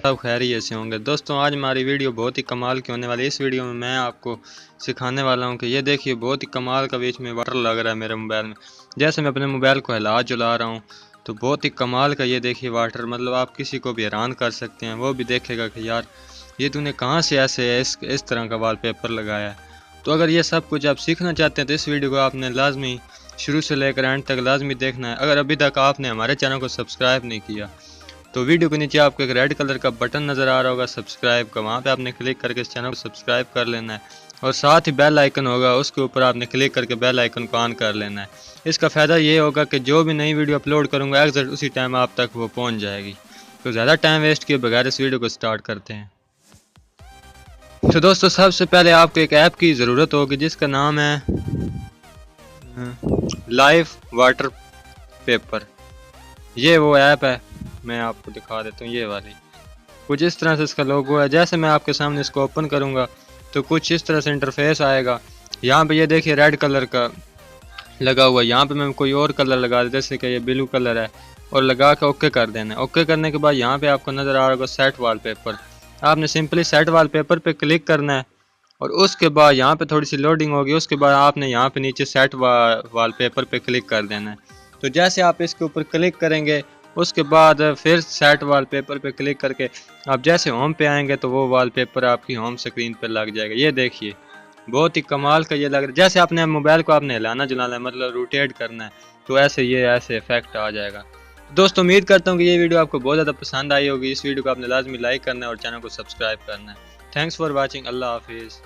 सब खैरियत से होंगे। दोस्तों आज हमारी वीडियो बहुत ही कमाल की होने वाली है। इस वीडियो में मैं आपको सिखाने वाला हूं कि ये देखिए बहुत ही कमाल का बीच में वाटर लग रहा है मेरे मोबाइल में। जैसे मैं अपने मोबाइल को हिला जुला रहा हूं तो बहुत ही कमाल का ये देखिए वाटर, मतलब आप किसी को भी हैरान कर सकते हैं। वो भी देखेगा कि यार ये तूने कहाँ से ऐसे इस तरह का वॉलपेपर लगाया है। तो अगर ये सब कुछ आप सीखना चाहते हैं तो इस वीडियो को आपने लाजमी शुरू से लेकर एंड तक लाजमी देखना है। अगर अभी तक आपने हमारे चैनल को सब्सक्राइब नहीं किया तो वीडियो के नीचे आपको एक रेड कलर का बटन नज़र आ रहा होगा सब्सक्राइब का, वहाँ पे आपने क्लिक करके इस चैनल को सब्सक्राइब कर लेना है। और साथ ही बेल आइकन होगा, उसके ऊपर आपने क्लिक करके बेल आइकन को ऑन कर लेना है। इसका फ़ायदा ये होगा कि जो भी नई वीडियो अपलोड करूँगा एग्जैक्ट उसी टाइम आप तक वो पहुँच जाएगी। तो ज़्यादा टाइम वेस्ट किए बगैर इस वीडियो को स्टार्ट करते हैं। तो दोस्तों सबसे पहले आपको एक ऐप की ज़रूरत होगी जिसका नाम है लाइव वाटर पेपर। ये वो ऐप है, मैं आपको दिखा देता हूँ। ये वाली कुछ इस तरह से इसका लोगो है। जैसे मैं आपके सामने इसको ओपन करूँगा तो कुछ इस तरह से इंटरफेस आएगा। यहाँ पे ये देखिए रेड कलर का लगा हुआ है। यहाँ पे मैं कोई और कलर लगा देता, जैसे कि ये ब्लू कलर है, और लगा के ओके कर देना है। ओके करने के बाद यहाँ पे आपको नज़र आ रहा होगा सेट वॉलपेपर। आपने सिंपली सेट वॉलपेपर पे क्लिक करना है और उसके बाद यहाँ पे थोड़ी सी लोडिंग होगी। उसके बाद आपने यहाँ पे नीचे सेट वॉलपेपर पे क्लिक कर देना है। तो जैसे आप इसके ऊपर क्लिक करेंगे उसके बाद फिर सेट वॉलपेपर पे क्लिक करके आप जैसे होम पे आएंगे तो वो वॉलपेपर आपकी होम स्क्रीन पे लग जाएगा। ये देखिए बहुत ही कमाल का ये लग रहा है। जैसे आपने मोबाइल को आपने हिलाना जुलाना है, मतलब रोटेट करना है, तो ऐसे ये ऐसे इफेक्ट आ जाएगा। दोस्तों उम्मीद करता हूँ कि ये वीडियो आपको बहुत ज़्यादा पसंद आई होगी। इस वीडियो को आपने लाजमी लाइक करना है और चैनल को सब्सक्राइब करना है। Thanks for watching. अल्लाह हाफिज़।